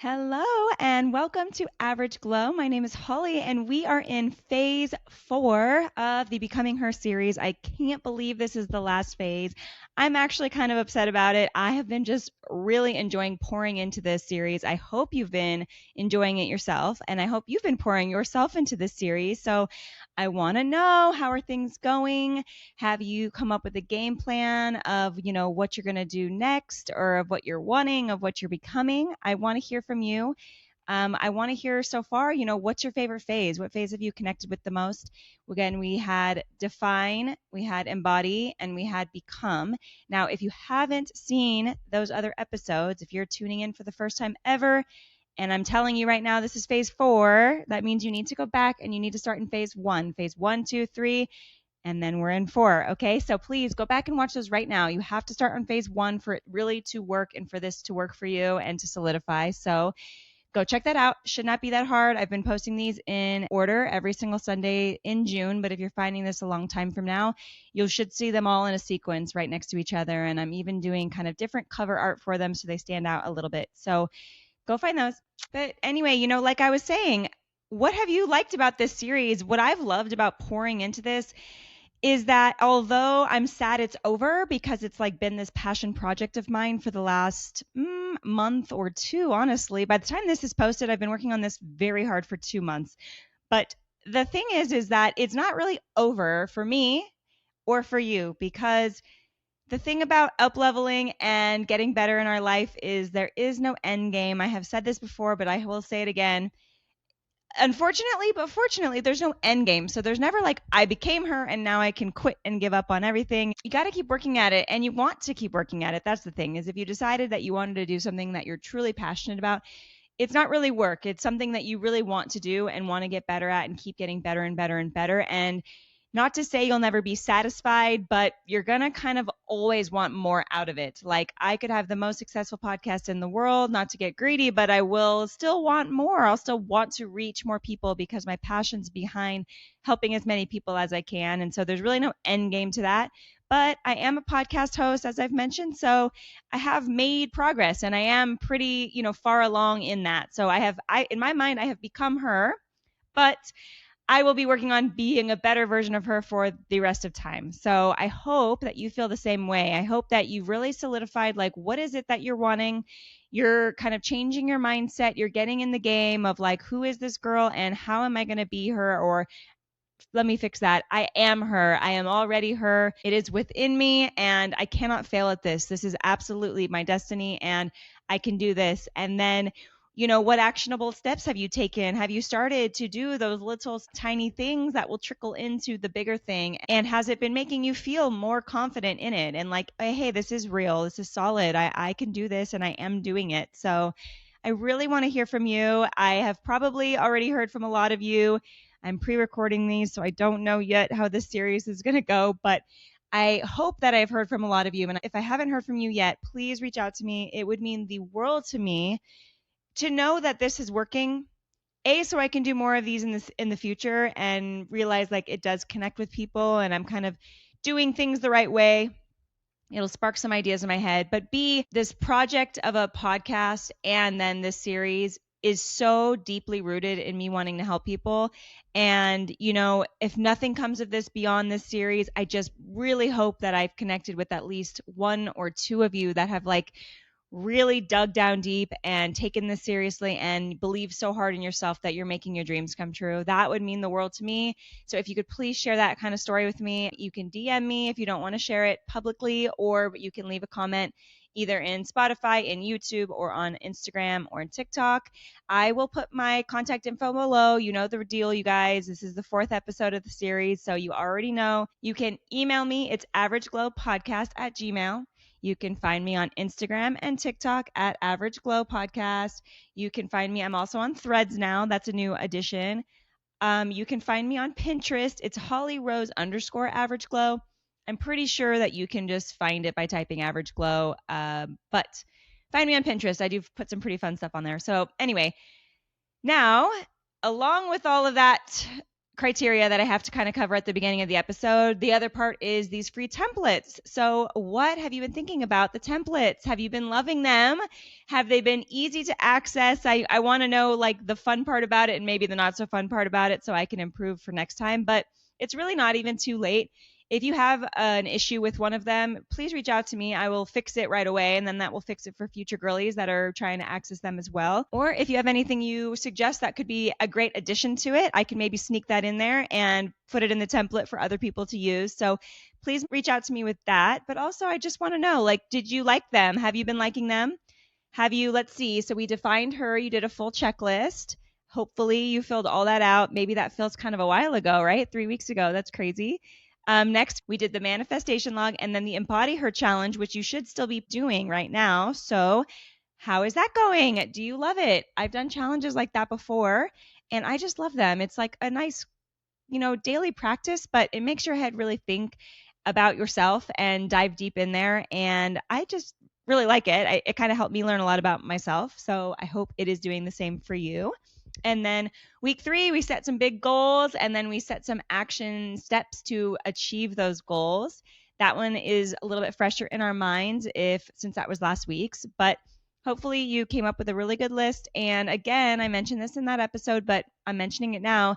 Hello and welcome to Average Glow. My name is Holly and we are in phase 4 of the Becoming Her series. I can't believe this is the last phase. I'm actually kind of upset about it. I have been just really enjoying pouring into this series. I hope you've been enjoying it yourself and I hope you've been pouring yourself into this series. So I want to know, how are things going? Have you come up with a game plan of, what you're going to do next, or of what you're wanting, of what you're becoming? I want to hear from you. I want to hear so far, what's your favorite phase? What phase have you connected with the most? Again, we had define, we had embody, and we had become. Now, if you haven't seen those other episodes, if you're tuning in for the first time ever, and I'm telling you right now, this is phase 4. That means you need to go back and you need to start in phase 1. Phase 1, 2, 3, and then we're in 4. Okay, so please go back and watch those right now. You have to start on phase 1 for it really to work and for this to work for you and to solidify. So go check that out. Should not be that hard. I've been posting these in order every single Sunday in June, but if you're finding this a long time from now, you should see them all in a sequence right next to each other. And I'm even doing kind of different cover art for them so they stand out a little bit. So go find those. But anyway, like I was saying, what have you liked about this series? What I've loved about pouring into this is that although I'm sad it's over, because it's like been this passion project of mine for the last month or two, honestly. By the time this is posted, I've been working on this very hard for 2 months. But the thing is that it's not really over for me or for you, because the thing about up-leveling and getting better in our life is there is no end game. I have said this before, but I will say it again. Unfortunately, but fortunately, there's no end game. So there's never like, I became her and now I can quit and give up on everything. You got to keep working at it, and you want to keep working at it. That's the thing, is if you decided that you wanted to do something that you're truly passionate about, it's not really work. It's something that you really want to do and want to get better at and keep getting better and better and better. And not to say you'll never be satisfied, but you're going to kind of always want more out of it. Like, I could have the most successful podcast in the world, not to get greedy, but I will still want more. I'll still want to reach more people because my passion's behind helping as many people as I can. And so there's really no end game to that. But I am a podcast host, as I've mentioned, so I have made progress and I am pretty, far along in that. So in my mind, I have become her, but I will be working on being a better version of her for the rest of time. So I hope that you feel the same way. I hope that you've really solidified, like, what is it that you're wanting? You're kind of changing your mindset. You're getting in the game of like, who is this girl and how am I going to be her? Or let me fix that. I am her. I am already her. It is within me and I cannot fail at this. This is absolutely my destiny and I can do this. And then, what actionable steps have you taken? Have you started to do those little tiny things that will trickle into the bigger thing? And has it been making you feel more confident in it? And like, hey, this is real. This is solid. I can do this and I am doing it. So I really want to hear from you. I have probably already heard from a lot of you. I'm pre-recording these, so I don't know yet how this series is going to go, but I hope that I've heard from a lot of you. And if I haven't heard from you yet, please reach out to me. It would mean the world to me to know that this is working. So I can do more of these in the future and realize like it does connect with people and I'm kind of doing things the right way. It'll spark some ideas in my head. But B, this project of a podcast and then this series is so deeply rooted in me wanting to help people. And, if nothing comes of this beyond this series, I just really hope that I've connected with at least one or two of you that have like really dug down deep and taken this seriously and believe so hard in yourself that you're making your dreams come true. That would mean the world to me. So if you could please share that kind of story with me. You can DM me if you don't want to share it publicly, or you can leave a comment either in Spotify, in YouTube, or on Instagram or in TikTok. I will put my contact info below. You know the deal, you guys. This is the 4th episode of the series, so you already know. You can email me. It's averageglowpodcast@gmail.com. You can find me on Instagram and TikTok at Average Glow Podcast. You can find me. I'm also on Threads now. That's a new addition. You can find me on Pinterest. It's HollyRose_Average Glow. I'm pretty sure that you can just find it by typing Average Glow. But find me on Pinterest. I do put some pretty fun stuff on there. So anyway, now, along with all of that criteria that I have to kind of cover at the beginning of the episode. The other part is these free templates. So, what have you been thinking about the templates? Have you been loving them? Have they been easy to access? I want to know like the fun part about it and maybe the not so fun part about it so I can improve for next time. But it's really not even too late. If you have an issue with one of them, please reach out to me. I will fix it right away, and then that will fix it for future girlies that are trying to access them as well. Or if you have anything you suggest that could be a great addition to it, I can maybe sneak that in there and put it in the template for other people to use. So please reach out to me with that. But also, I just want to know, like, did you like them? Have you been liking them? Have you, let's see, so we defined her, you did a full checklist. Hopefully you filled all that out. Maybe that feels kind of a while ago, right? 3 weeks ago. That's crazy. Next, we did the manifestation log and then the embody her challenge, which you should still be doing right now. So how is that going? Do you love it? I've done challenges like that before and I just love them. It's like a nice, daily practice, but it makes your head really think about yourself and dive deep in there. And I just really like it. It kind of helped me learn a lot about myself. So I hope it is doing the same for you. And then week 3, we set some big goals and then we set some action steps to achieve those goals. That one is a little bit fresher in our minds since that was last week's, but hopefully you came up with a really good list. And again, I mentioned this in that episode, but I'm mentioning it now.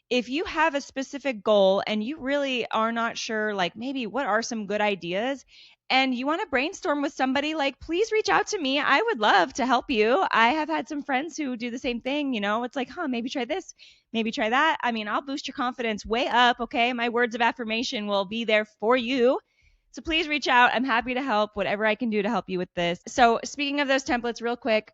If you have a specific goal and you really are not sure, like maybe what are some good ideas and you want to brainstorm with somebody, like please reach out to me. I would love to help you. I have had some friends who do the same thing. It's like, maybe try this, maybe try that. I mean, I'll boost your confidence way up. Okay. My words of affirmation will be there for you. So please reach out. I'm happy to help, whatever I can do to help you with this. So speaking of those templates real quick,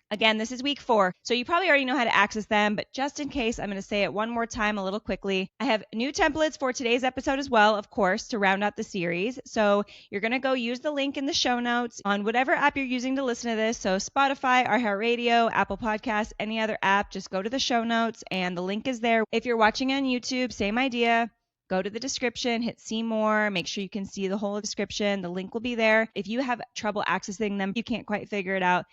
again, this is week 4, so you probably already know how to access them, but just in case, I'm going to say it one more time a little quickly. I have new templates for today's episode as well, of course, to round out the series. So you're going to go use the link in the show notes on whatever app you're using to listen to this. So Spotify, iHeartRadio, Apple Podcasts, any other app, just go to the show notes and the link is there. If you're watching on YouTube, same idea. Go to the description, hit see more, make sure you can see the whole description. The link will be there. If you have trouble accessing them, you can't quite figure it out,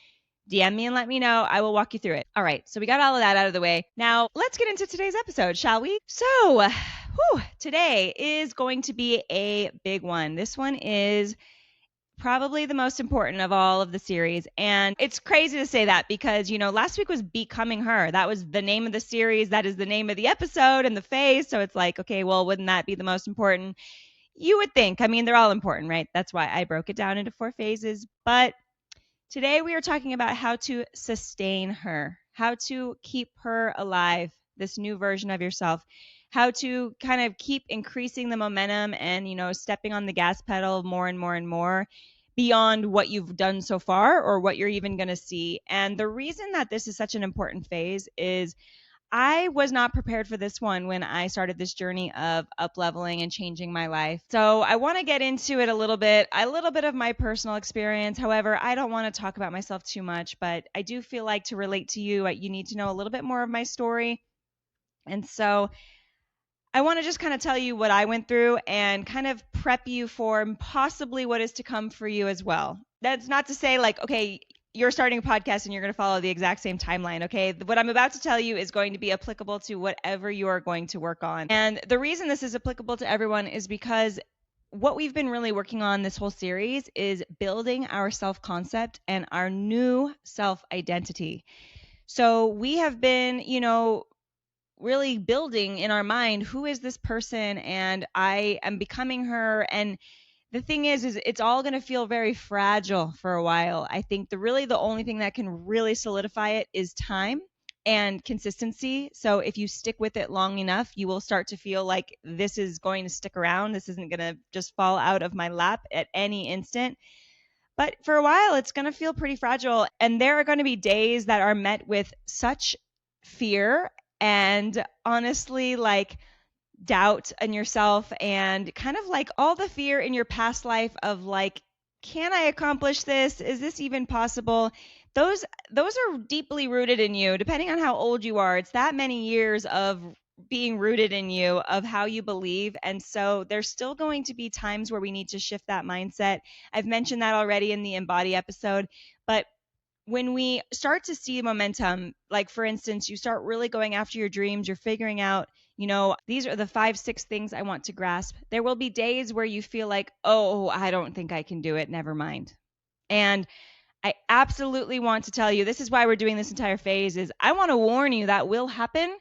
DM me and let me know. I will walk you through it. All right, so we got all of that out of the way. Now, let's get into today's episode, shall we? So, today is going to be a big one. This one is probably the most important of all of the series. And it's crazy to say that because, last week was Becoming Her. That was the name of the series. That is the name of the episode and the phase. So it's like, okay, well, wouldn't that be the most important? You would think. I mean, they're all important, right? That's why I broke it down into 4 phases. But today we are talking about how to sustain her, how to keep her alive, this new version of yourself, how to kind of keep increasing the momentum and, stepping on the gas pedal more and more and more beyond what you've done so far or what you're even going to see. And the reason that this is such an important phase is I was not prepared for this one when I started this journey of up-leveling and changing my life. So I want to get into it a little bit of my personal experience. However, I don't want to talk about myself too much, but I do feel like to relate to you, you need to know a little bit more of my story. And so I want to just kind of tell you what I went through and kind of prep you for possibly what is to come for you as well. That's not to say like, okay, you're starting a podcast and you're going to follow the exact same timeline, okay? What I'm about to tell you is going to be applicable to whatever you are going to work on. And the reason this is applicable to everyone is because what we've been really working on this whole series is building our self-concept and our new self-identity. So we have been, really building in our mind, who is this person? And I am becoming her. And the thing is it's all going to feel very fragile for a while. I think the only thing that can really solidify it is time and consistency. So if you stick with it long enough, you will start to feel like this is going to stick around. This isn't going to just fall out of my lap at any instant. But for a while, it's going to feel pretty fragile. And there are going to be days that are met with such fear and honestly, like doubt in yourself and kind of like all the fear in your past life of like, can I accomplish this? Is this even possible? Those are deeply rooted in you, depending on how old you are. It's that many years of being rooted in you, of how you believe. And so there's still going to be times where we need to shift that mindset. I've mentioned that already in the Embody episode, but when we start to see momentum, like for instance, you start really going after your dreams, you're figuring out, These are the 5, 6 things I want to grasp. There will be days where you feel like, oh, I don't think I can do it. Never mind. And I absolutely want to tell you, this is why we're doing this entire phase, is I want to warn you that will happen,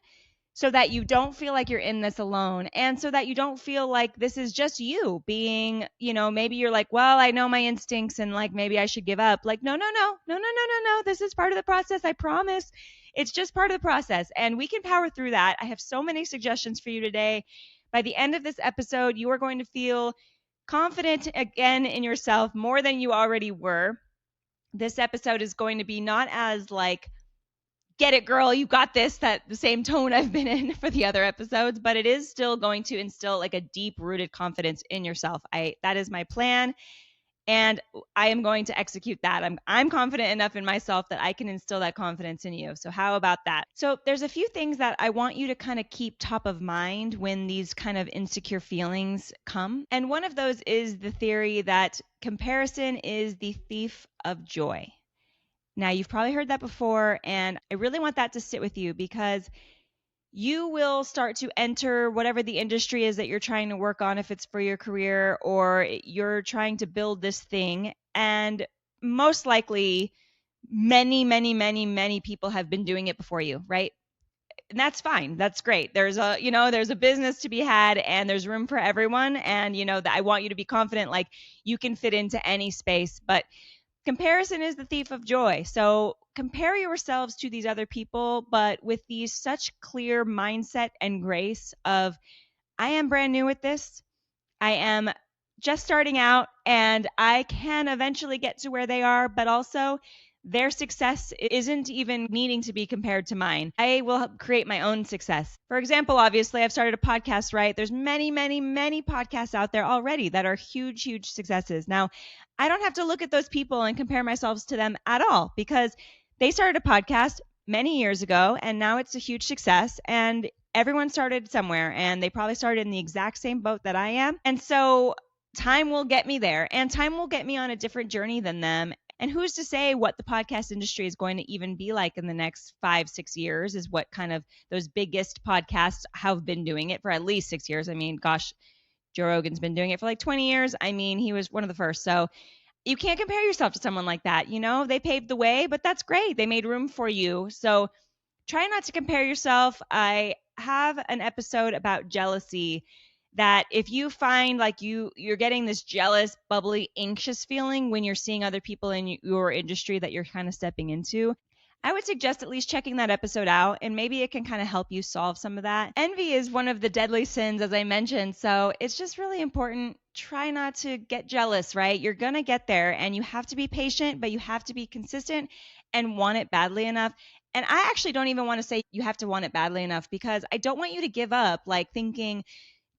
so that you don't feel like you're in this alone, and so that you don't feel like this is just you being, maybe you're like, well, I know my instincts and like maybe I should give up. Like, no, no, no, no, no, no, no, no. This is part of the process. I promise. It's just part of the process, and we can power through that. I have so many suggestions for you today. By the end of this episode, you are going to feel confident again in yourself more than you already were. This episode is going to be not as like, get it, girl, you got this, that the same tone I've been in for the other episodes, but it is still going to instill like a deep rooted confidence in yourself. That is my plan, and I am going to execute that. I'm confident enough in myself that I can instill that confidence in you. So how about that? So there's a few things that I want you to kind of keep top of mind when these kind of insecure feelings come. And one of those is the theory that comparison is the thief of joy. Now, you've probably heard that before, and I really want that to sit with you, because you will start to enter whatever the industry is that you're trying to work on, if it's for your career or you're trying to build this thing. And most likely, many, many, many, many people have been doing it before you, right? And that's fine. That's great. There's a business to be had, and there's room for everyone. And, that I want you to be confident, like you can fit into any space, but comparison is the thief of joy. So compare yourselves to these other people, but with these such clear mindset and grace of, I am brand new at this. I am just starting out, and I can eventually get to where they are, but also their success isn't even needing to be compared to mine. I will create my own success. For example, obviously, I've started a podcast, right? There's many, many, many podcasts out there already that are huge, huge successes. Now, I don't have to look at those people and compare myself to them at all, because they started a podcast many years ago, and now it's a huge success, and everyone started somewhere, and they probably started in the exact same boat that I am. And so time will get me there, and time will get me on a different journey than them. And who's to say what the podcast industry is going to even be like in the next 5-6 years, is what kind of those biggest podcasts have been doing it for at least 6 years. I mean, gosh, Joe Rogan's been doing it for like 20 years. I mean, he was one of the first. So you can't compare yourself to someone like that. They paved the way, but that's great. They made room for you. So try not to compare yourself. I have an episode about jealousy, that if you find like you're getting this jealous, bubbly, anxious feeling when you're seeing other people in your industry that you're kind of stepping into, I would suggest at least checking that episode out, and maybe it can kind of help you solve some of that. Envy is one of the deadly sins, as I mentioned, so it's just really important. Try not to get jealous, right? You're going to get there, and you have to be patient, but you have to be consistent and want it badly enough. And I actually don't even want to say you have to want it badly enough, because I don't want you to give up, like thinking,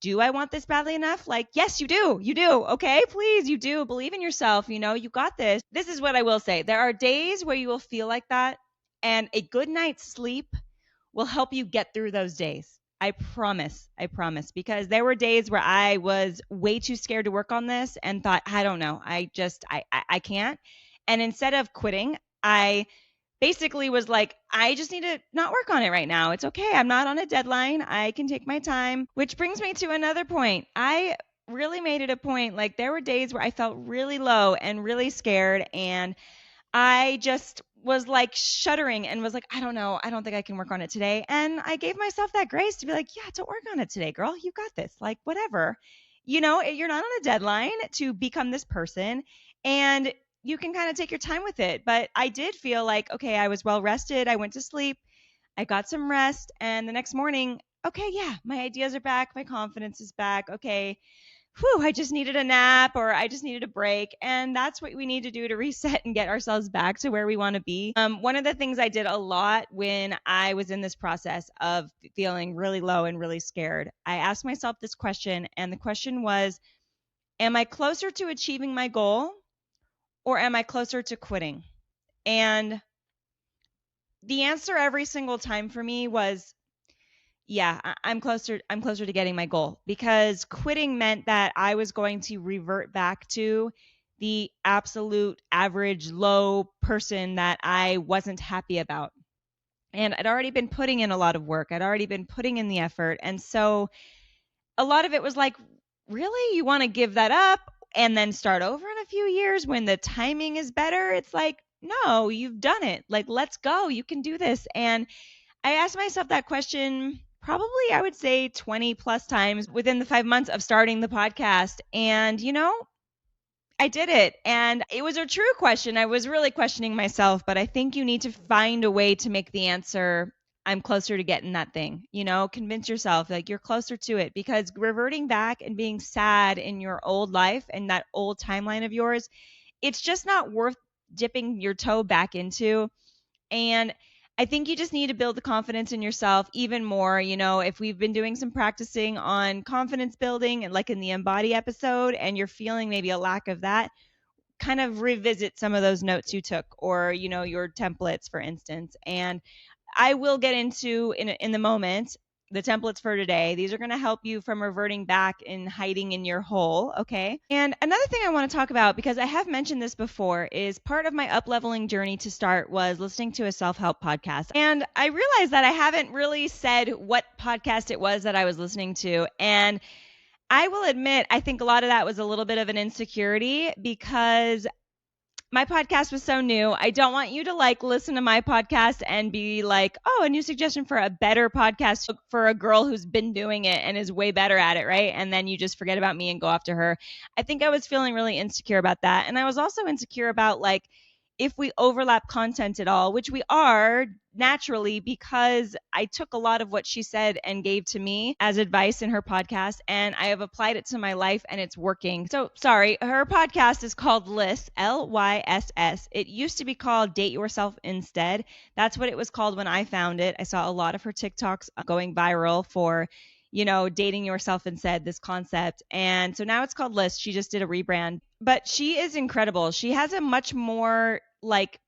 do I want this badly enough? Like, yes, you do. You do. Okay, please, you do. Believe in yourself. You got this. This is what I will say. There are days where you will feel like that, and a good night's sleep will help you get through those days. I promise, because there were days where I was way too scared to work on this and thought, I don't know, I can't. And instead of quitting, I basically was like, I just need to not work on it right now. It's okay. I'm not on a deadline. I can take my time, which brings me to another point. I really made it a point. Like, there were days where I felt really low and really scared, and I just was like shuddering and was like, I don't know. I don't think I can work on it today. And I gave myself that grace to be like, yeah, don't work on it today, girl. You got this. Like, whatever. You're not on a deadline to become this person, and you can kind of take your time with it. But I did feel like, okay, I was well rested. I went to sleep. I got some rest. And the next morning, okay, yeah, my ideas are back. My confidence is back. Okay. I just needed a nap, or I just needed a break. And that's what we need to do to reset and get ourselves back to where we want to be. One of the things I did a lot when I was in this process of feeling really low and really scared, I asked myself this question, and the question was, am I closer to achieving my goal, or am I closer to quitting? And the answer every single time for me was, yeah, I'm closer to getting my goal, because quitting meant that I was going to revert back to the absolute average low person that I wasn't happy about. And I'd already been putting in a lot of work. I'd already been putting in the effort. And so a lot of it was like, really? You want to give that up and then start over in a few years when the timing is better? It's like, no, you've done it. Like, let's go. You can do this. And I asked myself that question probably, I would say, 20 plus times within the 5 months of starting the podcast. And, I did it. And it was a true question. I was really questioning myself, but I think you need to find a way to make the answer, I'm closer to getting that thing. Convince yourself like you're closer to it, because reverting back and being sad in your old life and that old timeline of yours, it's just not worth dipping your toe back into. And I think you just need to build the confidence in yourself even more. If we've been doing some practicing on confidence building and like in the embody episode, and you're feeling maybe a lack of that, kind of revisit some of those notes you took, or, your templates, for instance. And I will get into in the moment the templates for today. These are going to help you from reverting back and hiding in your hole. Okay. And another thing I want to talk about, because I have mentioned this before, is part of my up-leveling journey to start was listening to a self-help podcast. And I realized that I haven't really said what podcast it was that I was listening to. And I will admit, I think a lot of that was a little bit of an insecurity, because my podcast was so new. I don't want you to listen to my podcast and be like, oh, a new suggestion for a better podcast for a girl who's been doing it and is way better at it, right? And then you just forget about me and go after her. I think I was feeling really insecure about that. And I was also insecure about if we overlap content at all, which we are naturally, because I took a lot of what she said and gave to me as advice in her podcast, and I have applied it to my life, and it's working. So, sorry, her podcast is called Lyss, Lyss. It used to be called Date Yourself Instead. That's what it was called when I found it. I saw a lot of her TikToks going viral for dating yourself instead, this concept. And so now it's called Lyss. She just did a rebrand, but she is incredible. She has a much more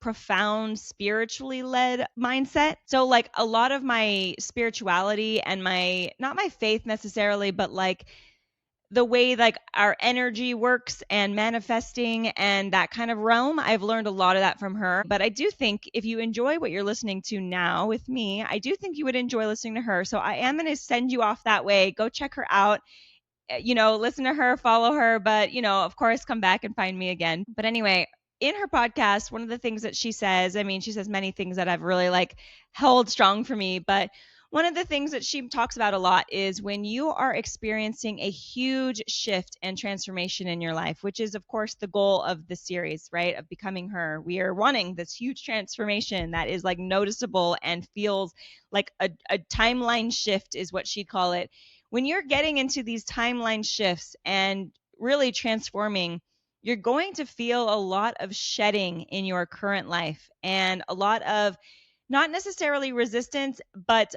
profound spiritually led mindset. So a lot of my spirituality and not my faith necessarily, but the way our energy works and manifesting and that kind of realm, I've learned a lot of that from her. But I do think if you enjoy what you're listening to now with me, I do think you would enjoy listening to her. So I am going to send you off that way. Go check her out. Listen to her, follow her, but of course, come back and find me again. But anyway, in her podcast, one of the things that she says, she says many things that have really held strong for me, but one of the things that she talks about a lot is when you are experiencing a huge shift and transformation in your life, which is, of course, the goal of the series, right? Of becoming her. We are wanting this huge transformation that is noticeable and feels like a timeline shift is what she'd call it. When you're getting into these timeline shifts and really transforming, you're going to feel a lot of shedding in your current life and a lot of not necessarily resistance, but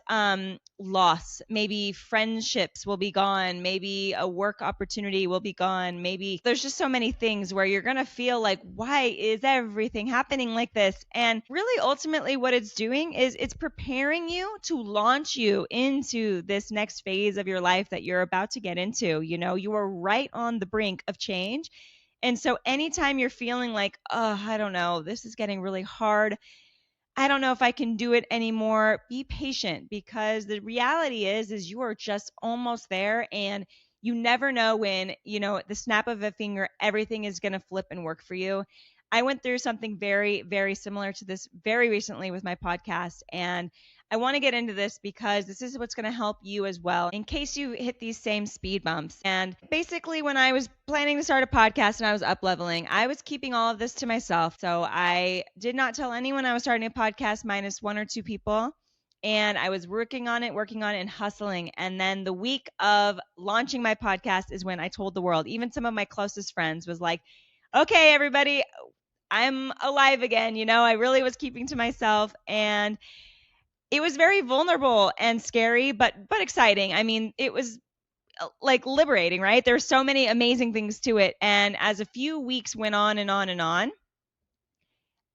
loss. Maybe friendships will be gone. Maybe a work opportunity will be gone. Maybe there's just so many things where you're going to feel like, why is everything happening like this? And really, ultimately, what it's doing is it's preparing you to launch you into this next phase of your life that you're about to get into. You are right on the brink of change. And so anytime you're feeling like, oh, I don't know, this is getting really hard, I don't know if I can do it anymore, be patient, because the reality is you are just almost there, and you never know when, at the snap of a finger, everything is going to flip and work for you. I went through something very, very similar to this very recently with my podcast, and I want to get into this because this is what's going to help you as well in case you hit these same speed bumps. And basically, when I was planning to start a podcast and I was up leveling, I was keeping all of this to myself. So I did not tell anyone I was starting a podcast minus one or two people. And I was working on it and hustling. And then the week of launching my podcast is when I told the world. Even some of my closest friends was like, okay, everybody, I'm alive again. I really was keeping to myself, and it was very vulnerable and scary, but exciting. It was liberating, right? There's so many amazing things to it. And as a few weeks went on and on and on,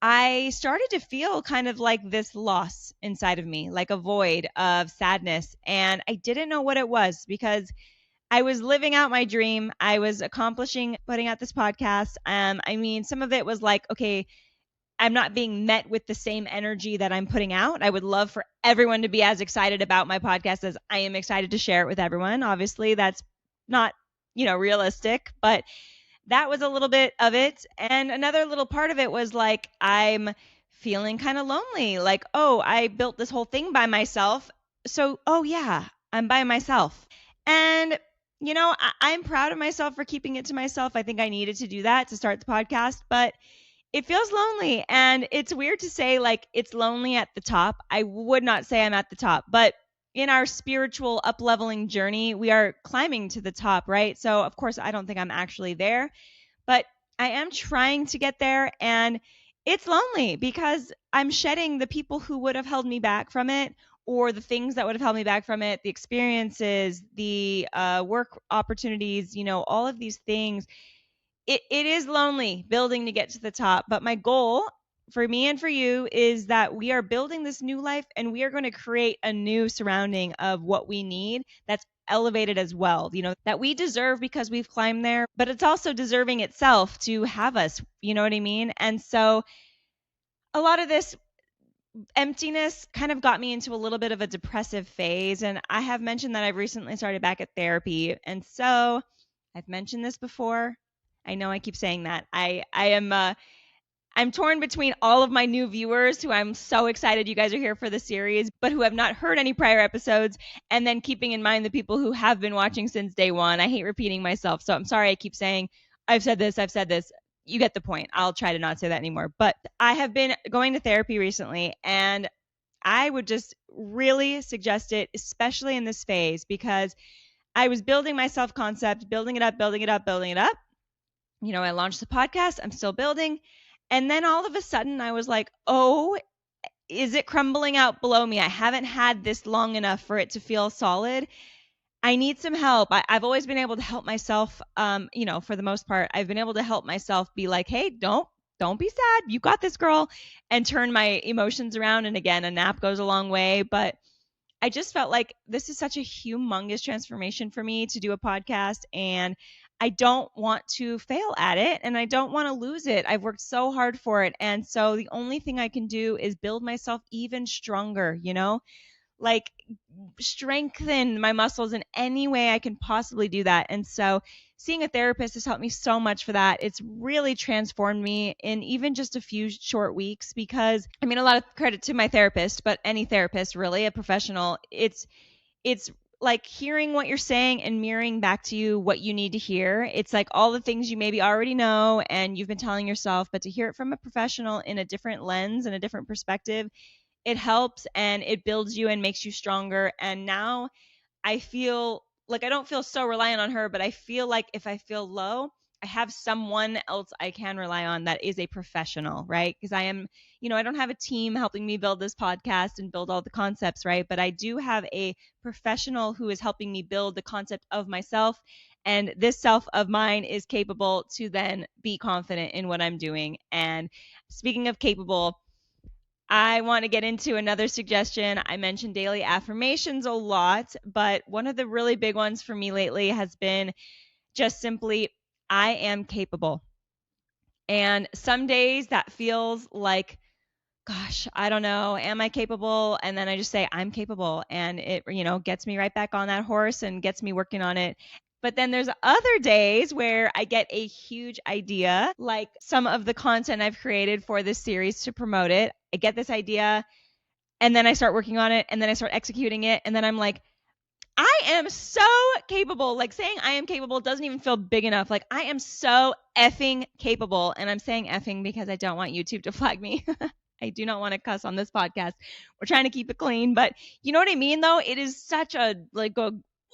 I started to feel kind of like this loss inside of me, like a void of sadness. And I didn't know what it was, because I was living out my dream. I was accomplishing putting out this podcast. Some of it was like, okay, I'm not being met with the same energy that I'm putting out. I would love for everyone to be as excited about my podcast as I am excited to share it with everyone. Obviously, that's not, realistic, but that was a little bit of it. And another little part of it was like, I'm feeling kind of lonely. Like, oh, I built this whole thing by myself. So, oh, yeah, I'm by myself. And, I'm proud of myself for keeping it to myself. I think I needed to do that to start the podcast, but it feels lonely. And it's weird to say, like, it's lonely at the top. I would not say I'm at the top, but in our spiritual up-leveling journey, we are climbing to the top, right? So, of course, I don't think I'm actually there, but I am trying to get there. And it's lonely because I'm shedding the people who would have held me back from it, or the things that would have held me back from it, the experiences, the work opportunities, all of these things. It is lonely building to get to the top, but my goal for me and for you is that we are building this new life, and we are going to create a new surrounding of what we need that's elevated as well, that we deserve because we've climbed there, but it's also deserving itself to have us, you know what I mean? And so a lot of this emptiness kind of got me into a little bit of a depressive phase, and I have mentioned that I've recently started back at therapy. And so I've mentioned this before. I know I keep saying that. I'm torn between all of my new viewers who I'm so excited you guys are here for the series, but who have not heard any prior episodes, and then keeping in mind the people who have been watching since day one. I hate repeating myself, so I'm sorry I keep saying I've said this. You get the point. I'll try to not say that anymore. But I have been going to therapy recently, and I would just really suggest it, especially in this phase, because I was building my self-concept, building it up, building it up, building it up. I launched the podcast. I'm still building. And then all of a sudden I was like, oh, is it crumbling out below me? I haven't had this long enough for it to feel solid. I need some help. I've always been able to help myself. For the most part, I've been able to help myself be like, hey, don't be sad. You got this, girl, and turn my emotions around. And again, a nap goes a long way. But I just felt like this is such a humongous transformation for me to do a podcast, and I don't want to fail at it, and I don't want to lose it. I've worked so hard for it. And so the only thing I can do is build myself even stronger, like strengthen my muscles in any way I can possibly do that. And so seeing a therapist has helped me so much for that. It's really transformed me in even just a few short weeks, because I mean, a lot of credit to my therapist, but any therapist, really, a professional, it's like hearing what you're saying and mirroring back to you what you need to hear. It's like all the things you maybe already know and you've been telling yourself, but to hear it from a professional in a different lens and a different perspective, it helps and it builds you and makes you stronger. And now I feel like I don't feel so reliant on her, but I feel like if I feel low, I have someone else I can rely on that is a professional, right? Because I am, I don't have a team helping me build this podcast and build all the concepts, right? But I do have a professional who is helping me build the concept of myself. And this self of mine is capable to then be confident in what I'm doing. And speaking of capable, I want to get into another suggestion. I mentioned daily affirmations a lot, but one of the really big ones for me lately has been just simply, I am capable. And some days that feels like, gosh, I don't know, am I capable? And then I just say, I'm capable. And it, gets me right back on that horse and gets me working on it. But then there's other days where I get a huge idea, like some of the content I've created for this series to promote it. I get this idea and then I start working on it and then I start executing it. And then I'm like, I am so capable. Like saying I am capable doesn't even feel big enough. Like I am so effing capable. And I'm saying effing because I don't want YouTube to flag me. I do not want to cuss on this podcast. We're trying to keep it clean, but you know what I mean though? It is such a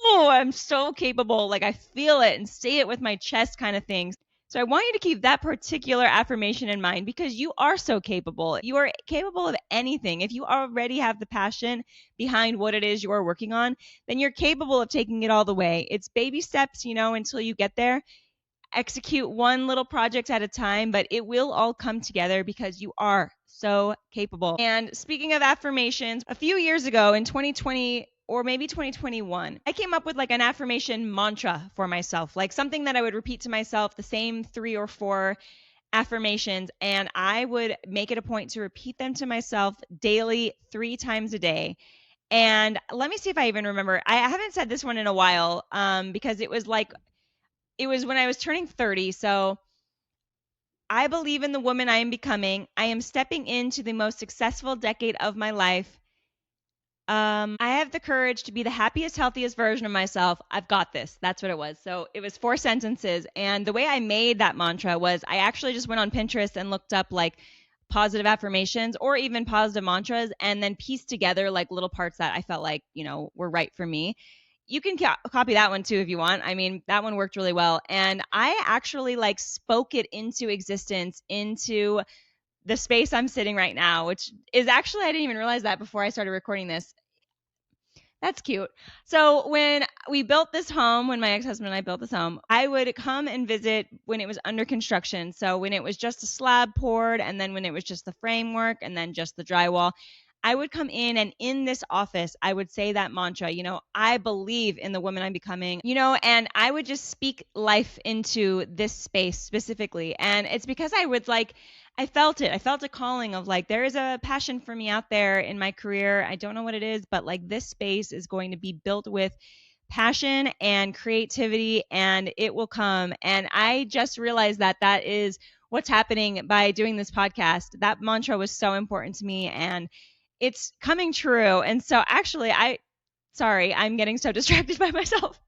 oh, I'm so capable. Like I feel it and say it with my chest kind of thing. So I want you to keep that particular affirmation in mind because you are so capable. You are capable of anything. If you already have the passion behind what it is you are working on, then you're capable of taking it all the way. It's baby steps, until you get there. Execute one little project at a time, but it will all come together because you are so capable. And speaking of affirmations, a few years ago in 2020, or maybe 2021, I came up with like an affirmation mantra for myself, like something that I would repeat to myself, the same 3 or 4 affirmations, and I would make it a point to repeat them to myself daily 3 times a day. And let me see if I even remember. I haven't said this one in a while, because it was when I was turning 30. So I believe in the woman I am becoming. I am stepping into the most successful decade of my life. I have the courage to be the happiest, healthiest version of myself. I've got this. That's what it was. So it was 4 sentences. And the way I made that mantra was I actually just went on Pinterest and looked up like positive affirmations or even positive mantras and then pieced together like little parts that I felt like, were right for me. You can copy that one too if you want. I mean, that one worked really well. And I actually like spoke it into existence, into the space I'm sitting right now, which is actually, I didn't even realize that before I started recording this. That's cute. So when we built this home, when my ex-husband and I built this home, I would come and visit when it was under construction. So when it was just a slab poured, and then when it was just the framework, and then just the drywall, I would come in, and in this office, I would say that mantra, I believe in the woman I'm becoming, and I would just speak life into this space specifically. And it's because I would like, I felt it. I felt a calling of like, there is a passion for me out there in my career. I don't know what it is, but like this space is going to be built with passion and creativity, and it will come. And I just realized that that is what's happening by doing this podcast. That mantra was so important to me, and it's coming true. And so actually, sorry, I'm getting so distracted by myself.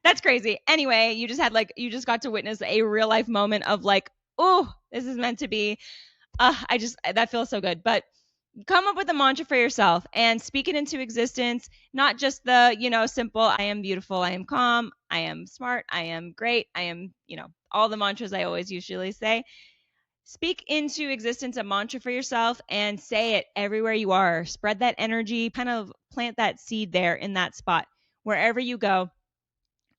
That's crazy. Anyway, you just got to witness a real life moment of like, oh, this is meant to be. That feels so good. But come up with a mantra for yourself and speak it into existence, not just the, simple, I am beautiful, I am calm, I am smart, I am great, I am, all the mantras I always usually say. Speak into existence a mantra for yourself and say it everywhere you are. Spread that energy, kind of plant that seed there in that spot. Wherever you go,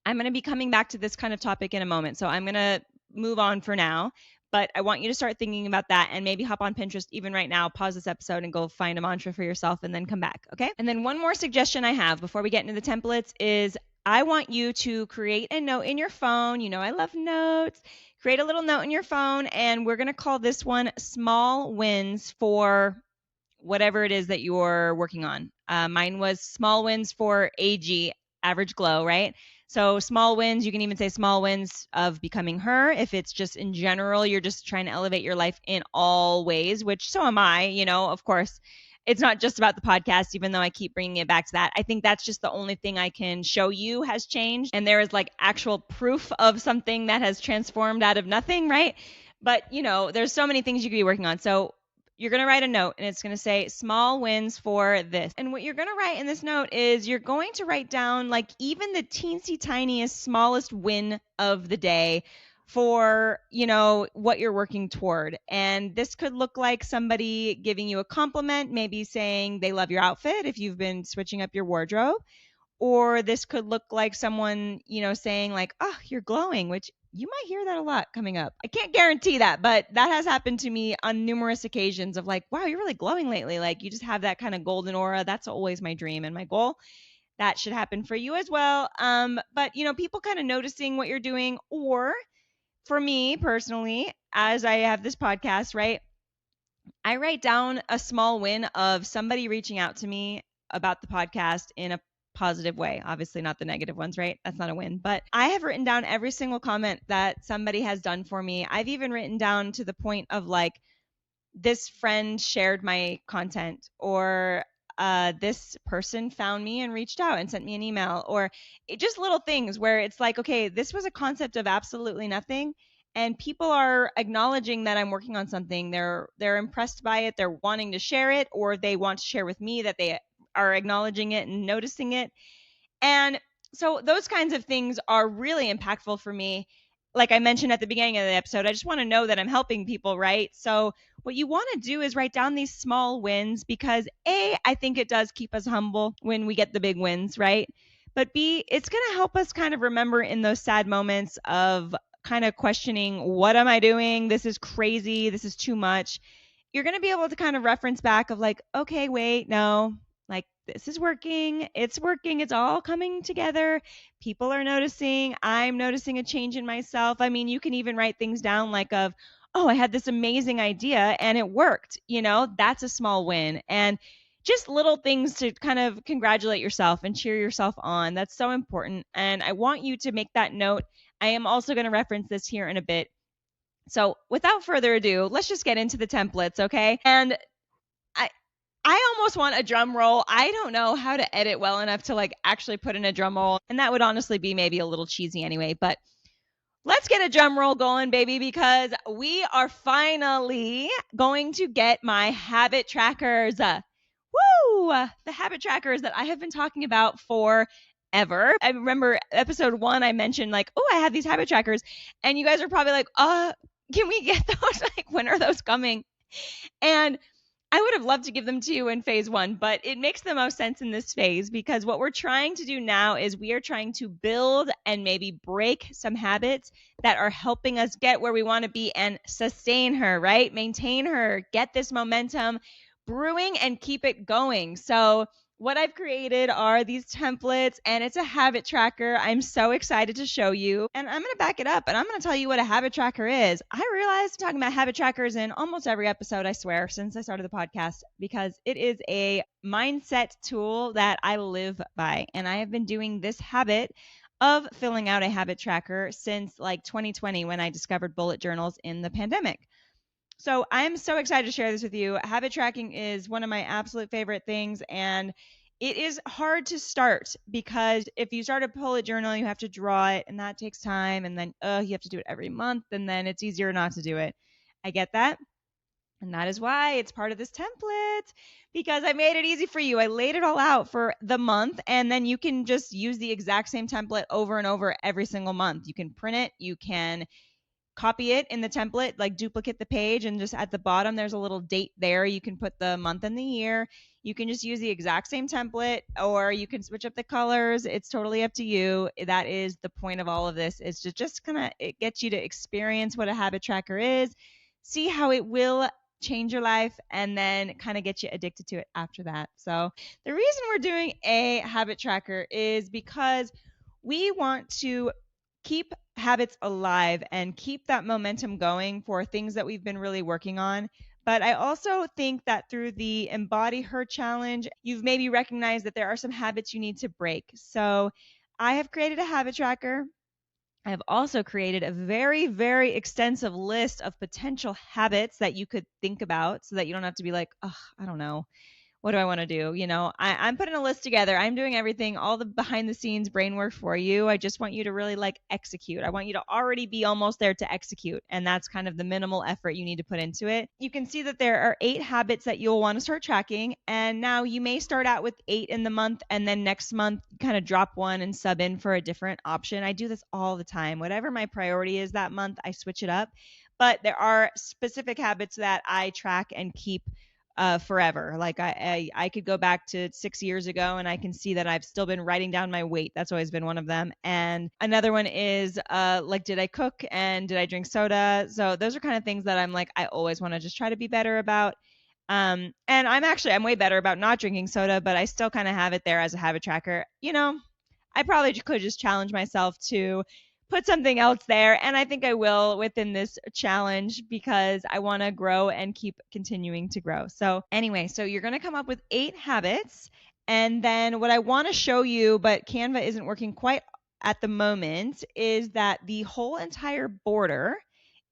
I'm going to be coming back to this kind of topic in a moment. So I'm going to move on for now, but I want you to start thinking about that and maybe hop on Pinterest even right now, pause this episode and go find a mantra for yourself and then come back. Okay. And then one more suggestion I have before we get into the templates is I want you to create a note in your phone. I love notes. Create a little note in your phone, and we're going to call this one small wins for whatever it is that you're working on. Mine was small wins for AG, average glow, right? So small wins, you can even say small wins of becoming her. If it's just in general, you're just trying to elevate your life in all ways, which so am I, of course. It's not just about the podcast, even though I keep bringing it back to that. I think that's just the only thing I can show you has changed. And there is like actual proof of something that has transformed out of nothing, right? But, there's so many things you could be working on. So you're going to write a note and it's going to say small wins for this. And what you're going to write in this note is you're going to write down like even the teensy tiniest, smallest win of the day for, what you're working toward. And this could look like somebody giving you a compliment, maybe saying they love your outfit if you've been switching up your wardrobe. Or this could look like someone, saying like, oh, you're glowing, which you might hear that a lot coming up. I can't guarantee that, but that has happened to me on numerous occasions of like, wow, you're really glowing lately. Like you just have that kind of golden aura. That's always my dream and my goal. That should happen for you as well. But, people kind of noticing what you're doing, or for me personally, as I have this podcast, right, I write down a small win of somebody reaching out to me about the podcast in a positive way. Obviously not the negative ones, right? That's not a win. But I have written down every single comment that somebody has done for me. I've even written down to the point of like, this friend shared my content, or this person found me and reached out and sent me an email, or just little things where it's like, okay, this was a concept of absolutely nothing. And people are acknowledging that I'm working on something. They're impressed by it. They're wanting to share it, or they want to share with me that they are acknowledging it and noticing it. And so those kinds of things are really impactful for me. Like I mentioned at the beginning of the episode, I just want to know that I'm helping people, right? So what you want to do is write down these small wins because A, I think it does keep us humble when we get the big wins, right? But B, it's going to help us kind of remember in those sad moments of kind of questioning, what am I doing? This is crazy. This is too much. You're going to be able to kind of reference back of like, okay, wait, no, like this is working. It's working. It's all coming together. People are noticing. I'm noticing a change in myself. I mean, you can even write things down like of, oh, I had this amazing idea and it worked. That's a small win. And just little things to kind of congratulate yourself and cheer yourself on. That's so important. And I want you to make that note. I am also going to reference this here in a bit. So without further ado, let's just get into the templates, okay? And I I almost want a drum roll. I don't know how to edit well enough to like actually put in a drum roll. And that would honestly be maybe a little cheesy anyway, but let's get a drum roll going, baby, because we are finally going to get my habit trackers. Woo! The habit trackers that I have been talking about forever. I remember episode 1, I mentioned like, oh, I have these habit trackers. And you guys are probably like, can we get those? Like, when are those coming? And I would have loved to give them to you in phase 1, but it makes the most sense in this phase because what we're trying to do now is we are trying to build and maybe break some habits that are helping us get where we want to be and sustain her, right? Maintain her, get this momentum brewing and keep it going. So what I've created are these templates and it's a habit tracker. I'm so excited to show you. And I'm going to back it up and I'm going to tell you what a habit tracker is. I realized talking about habit trackers in almost every episode, I swear, since I started the podcast, because it is a mindset tool that I live by. And I have been doing this habit of filling out a habit tracker since like 2020 when I discovered bullet journals in the pandemic. So I'm so excited to share this with you. Habit tracking is one of my absolute favorite things, and it is hard to start because if you start a bullet journal, you have to draw it, and that takes time, and then you have to do it every month, and then it's easier not to do it. I get that, and that is why it's part of this template, because I made it easy for you. I laid it all out for the month, and then you can just use the exact same template over and over every single month. You can print it, you can copy it in the template, like duplicate the page, and just at the bottom there's a little date there. You can put the month and the year. You can just use the exact same template, or you can switch up the colors. It's totally up to you. That is the point of all of this, is to just kind of, it gets you to experience what a habit tracker is, see how it will change your life, and then kind of get you addicted to it after that. So the reason we're doing a habit tracker is because we want to keep habits alive and keep that momentum going for things that we've been really working on. But I also think that through the Embody Her challenge, you've maybe recognized that there are some habits you need to break. So I have created a habit tracker. I have also created a very, very extensive list of potential habits that you could think about so that you don't have to be like, oh, I don't know, what do I want to do? I'm putting a list together. I'm doing everything, all the behind the scenes brain work for you. I just want you to really like execute. I want you to already be almost there to execute. And that's kind of the minimal effort you need to put into it. You can see that there are 8 habits that you'll want to start tracking. And now you may start out with 8 in the month, and then next month kind of drop one and sub in for a different option. I do this all the time. Whatever my priority is that month, I switch it up. But there are specific habits that I track and keep forever. Like I could go back to 6 years ago and I can see that I've still been writing down my weight. That's always been one of them. And another one is like, did I cook and did I drink soda? So those are kind of things that I'm like, I always want to just try to be better about. And I'm way better about not drinking soda, but I still kind of have it there as a habit tracker. I probably could just challenge myself to put something else there, and I think I will within this challenge because I want to grow and keep continuing to grow. So anyway, so you're going to come up with 8 habits, and then what I want to show you, but Canva isn't working quite at the moment, is that the whole entire border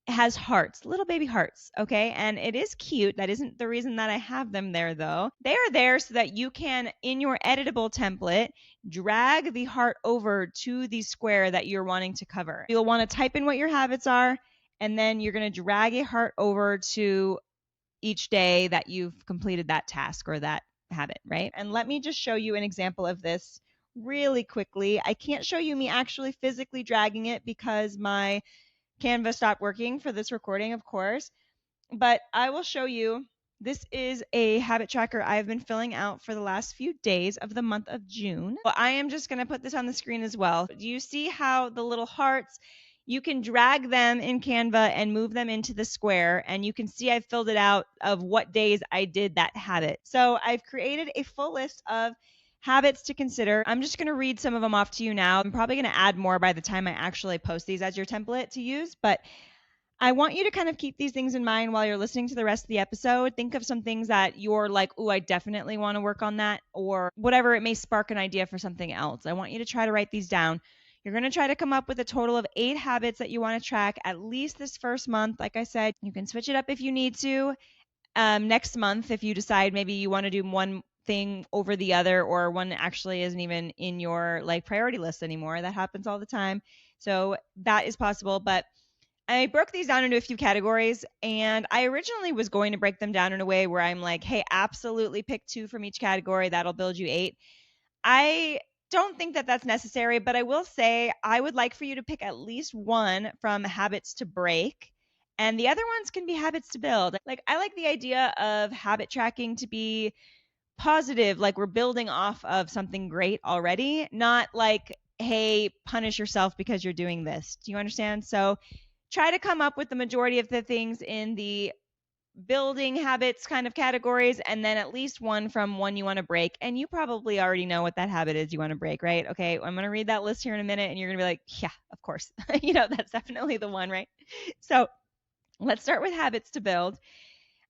has hearts, little baby hearts, okay? And it is cute. That isn't the reason that I have them there, though. They are there so that you can, in your editable template, drag the heart over to the square that you're wanting to cover. You'll want to type in what your habits are, and then you're going to drag a heart over to each day that you've completed that task or that habit, right? And let me just show you an example of this really quickly. I can't show you me actually physically dragging it because my Canva stopped working for this recording, of course, but I will show you. This is a habit tracker I've been filling out for the last few days of the month of June. Well, I am just going to put this on the screen as well. Do you see how the little hearts, you can drag them in Canva and move them into the square, and you can see I've filled it out of what days I did that habit. So I've created a full list of habits to consider. I'm just going to read some of them off to you now. I'm probably going to add more by the time I actually post these as your template to use, but I want you to kind of keep these things in mind while you're listening to the rest of the episode. Think of some things that you're like, "Ooh, I definitely want to work on that," or whatever. It may spark an idea for something else. I want you to try to write these down. You're going to try to come up with a total of 8 habits that you want to track at least this first month. Like I said, you can switch it up if you need to. Next month, if you decide maybe you want to do one thing over the other, or one actually isn't even in your like priority list anymore. That happens all the time. So that is possible. But I broke these down into a few categories, and I originally was going to break them down in a way where I'm like, hey, absolutely pick 2 from each category. That'll build you 8. I don't think that that's necessary, but I will say I would like for you to pick at least one from habits to break, and the other ones can be habits to build. Like, I like the idea of habit tracking to be positive, like we're building off of something great already, not like, hey, punish yourself because you're doing this. Do you understand? So try to come up with the majority of the things in the building habits kind of categories, and then at least one from one you want to break. And you probably already know what that habit is you want to break, right? Okay, I'm going to read that list here in a minute, and you're going to be like, yeah, of course. That's definitely the one, right? So let's start with habits to build.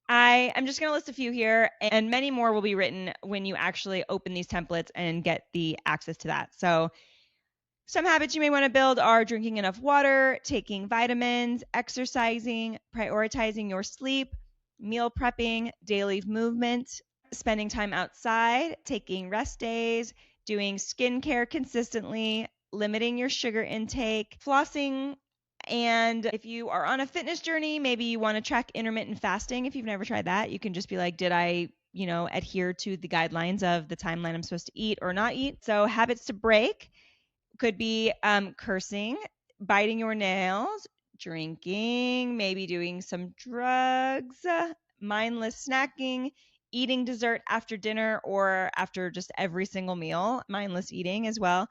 I'm just going to list a few here, and many more will be written when you actually open these templates and get the access to that. So some habits you may want to build are drinking enough water, taking vitamins, exercising, prioritizing your sleep, meal prepping, daily movement, spending time outside, taking rest days, doing skincare consistently, limiting your sugar intake, flossing. And if you are on a fitness journey, maybe you want to track intermittent fasting. If you've never tried that, you can just be like, did I adhere to the guidelines of the timeline I'm supposed to eat or not eat? So habits to break could be cursing, biting your nails, drinking, maybe doing some drugs, mindless snacking, eating dessert after dinner or after just every single meal, mindless eating as well,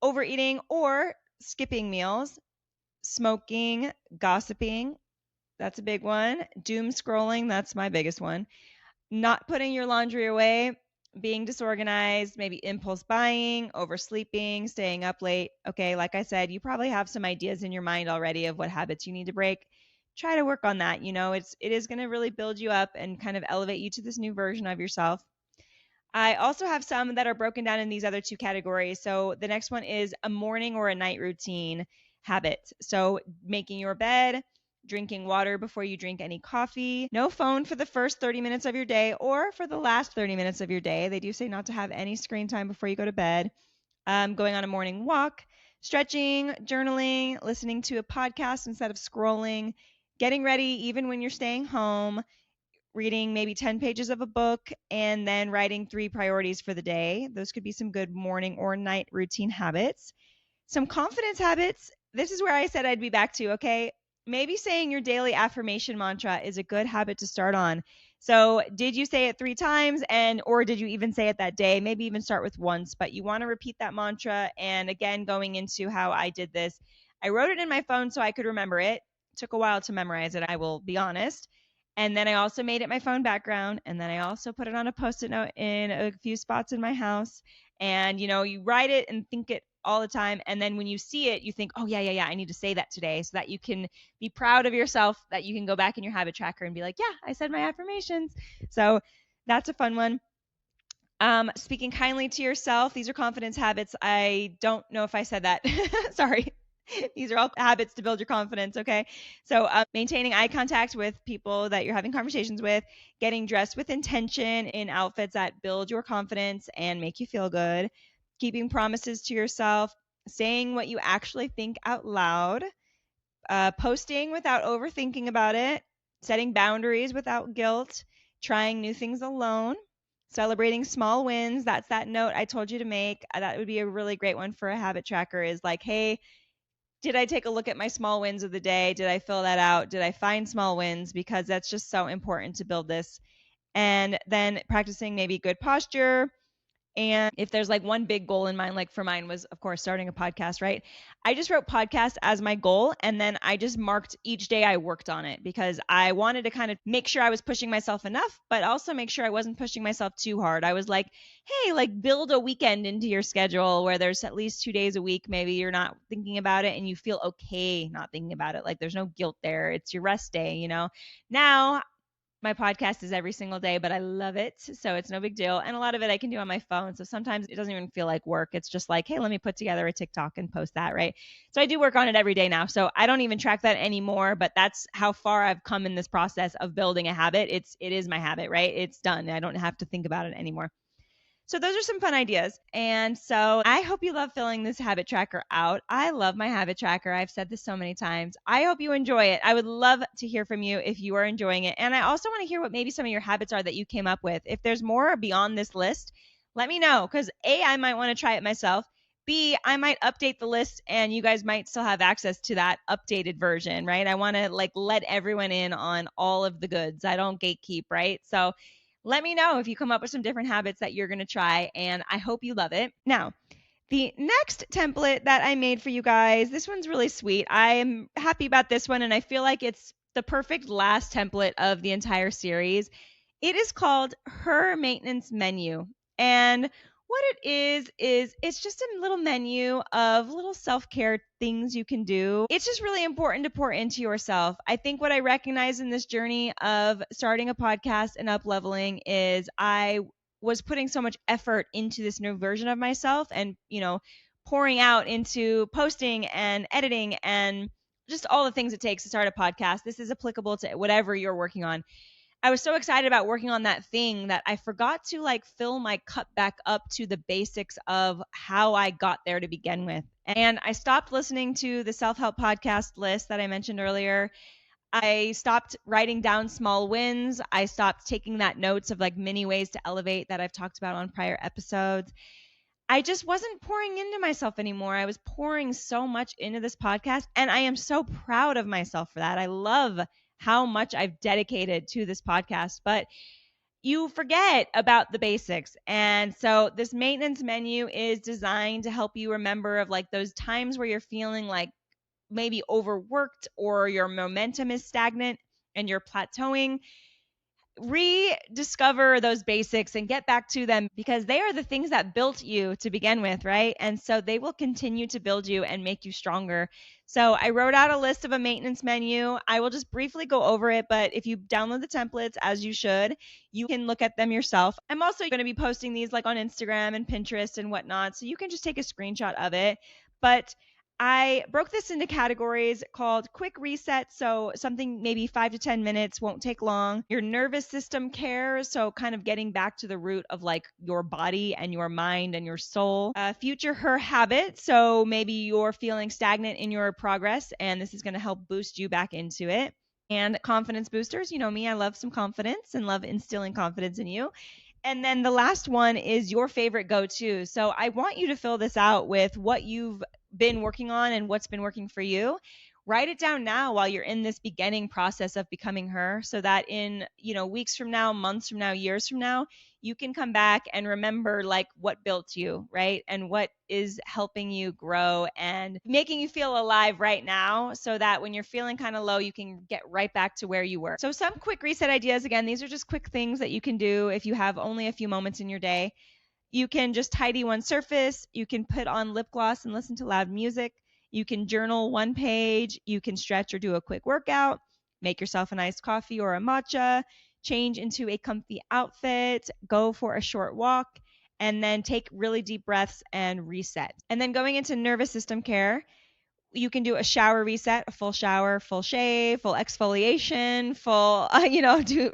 overeating or skipping meals, smoking, gossiping. That's a big one. Doom scrolling. That's my biggest one. Not putting your laundry away, being disorganized, maybe impulse buying, oversleeping, staying up late. Okay, like I said, you probably have some ideas in your mind already of what habits you need to break. Try to work on that. It is going to really build you up and kind of elevate you to this new version of yourself. I also have some that are broken down in these other 2 categories. So the next one is a morning or a night routine habit. So making your bed, drinking water before you drink any coffee, no phone for the first 30 minutes of your day or for the last 30 minutes of your day. They do say not to have any screen time before you go to bed. Going on a morning walk, stretching, journaling, listening to a podcast instead of scrolling, getting ready even when you're staying home, reading maybe 10 pages of a book, and then writing 3 priorities for the day. Those could be some good morning or night routine habits. Some confidence habits. This is where I said I'd be back to, okay? Maybe saying your daily affirmation mantra is a good habit to start on. So, did you say it 3 times or did you even say it that day? Maybe even start with once, but you want to repeat that mantra. And again, going into how I did this, I wrote it in my phone so I could remember it. It took a while to memorize it, I will be honest. And then I also made it my phone background. And then I also put it on a Post-it note in a few spots in my house. And, you write it and think it all the time. And then when you see it, you think, oh, yeah, I need to say that today, so that you can be proud of yourself, that you can go back in your habit tracker and be like, yeah, I said my affirmations. So that's a fun one. Speaking kindly to yourself. These are confidence habits. I don't know if I said that. Sorry. These are all habits to build your confidence, okay? So maintaining eye contact with people that you're having conversations with, getting dressed with intention in outfits that build your confidence and make you feel good, keeping promises to yourself, saying what you actually think out loud, posting without overthinking about it, setting boundaries without guilt, trying new things alone, celebrating small wins. That's that note I told you to make. That would be a really great one for a habit tracker, is like, hey, did I take a look at my small wins of the day? Did I fill that out? Did I find small wins? Because that's just so important to build this. And then practicing maybe good posture, And if there's like one big goal in mind, like for mine was, of course, starting a podcast, right? I just wrote podcast as my goal. And then I just marked each day I worked on it because I wanted to kind of make sure I was pushing myself enough, but also make sure I wasn't pushing myself too hard. I was like, hey, like build a weekend into your schedule where there's at least 2 days a week. Maybe you're not thinking about it and you feel okay not thinking about it. Like there's no guilt there. It's your rest day, you know? Now, my podcast is every single day, but I love it. So it's no big deal. And a lot of it I can do on my phone. So sometimes it doesn't even feel like work. It's just like, hey, let me put together a TikTok and post that, right? So I do work on it every day now. So I don't even track that anymore, but that's how far I've come in this process of building a habit. It is my habit, right? It's done. I don't have to think about it anymore. So those are some fun ideas. And so I hope you love filling this habit tracker out. I love my habit tracker. I've said this so many times. I hope you enjoy it. I would love to hear from you if you are enjoying it. And I also want to hear what maybe some of your habits are that you came up with. If there's more beyond this list, let me know because A, I might want to try it myself. B, I might update the list and you guys might still have access to that updated version, right? I want to like let everyone in on all of the goods. I don't gatekeep, right? So let me know if you come up with some different habits that you're going to try, and I hope you love it. Now, the next template that I made for you guys, this one's really sweet. I am happy about this one, and I feel like it's the perfect last template of the entire series. It is called Her Maintenance Menu. And what it is it's just a little menu of little self-care things you can do. It's just really important to pour into yourself. I think what I recognize in this journey of starting a podcast and up leveling is I was putting so much effort into this new version of myself and, pouring out into posting and editing and just all the things it takes to start a podcast. This is applicable to whatever you're working on. I was so excited about working on that thing that I forgot to like fill my cup back up to the basics of how I got there to begin with. And I stopped listening to the self-help podcast list that I mentioned earlier. I stopped writing down small wins. I stopped taking that notes of like many ways to elevate that I've talked about on prior episodes. I just wasn't pouring into myself anymore. I was pouring so much into this podcast, and I am so proud of myself for that. I love how much I've dedicated to this podcast, but you forget about the basics. And so this maintenance menu is designed to help you remember of like those times where you're feeling like maybe overworked or your momentum is stagnant and you're plateauing. Rediscover those basics and get back to them because they are the things that built you to begin with, right? And so they will continue to build you and make you stronger. So I wrote out a list of a maintenance menu. I will just briefly go over it, but if you download the templates, as you should, you can look at them yourself. I'm also going to be posting these like on Instagram and Pinterest and whatnot, so you can just take a screenshot of it. But I broke this into categories called quick reset. So something maybe 5 to 10 minutes, won't take long. Your nervous system care. So kind of getting back to the root of like your body and your mind and your soul. Future her habit. So maybe you're feeling stagnant in your progress and this is going to help boost you back into it. And confidence boosters. You know me, I love some confidence and love instilling confidence in you. And then the last one is your favorite go-to. So I want you to fill this out with what you've been working on and what's been working for you. Write it down now while you're in this beginning process of becoming her so that in, weeks from now, months from now, years from now, you can come back and remember like what built you, right? And what is helping you grow and making you feel alive right now so that when you're feeling kind of low, you can get right back to where you were. So some quick reset ideas. Again, these are just quick things that you can do if you have only a few moments in your day. You can just tidy one surface. You can put on lip gloss and listen to loud music. You can journal one page. You can stretch or do a quick workout. Make yourself an iced coffee or a matcha. Change into a comfy outfit. Go for a short walk. And then take really deep breaths and reset. And then going into nervous system care, you can do a shower reset, a full shower, full shave, full exfoliation, full,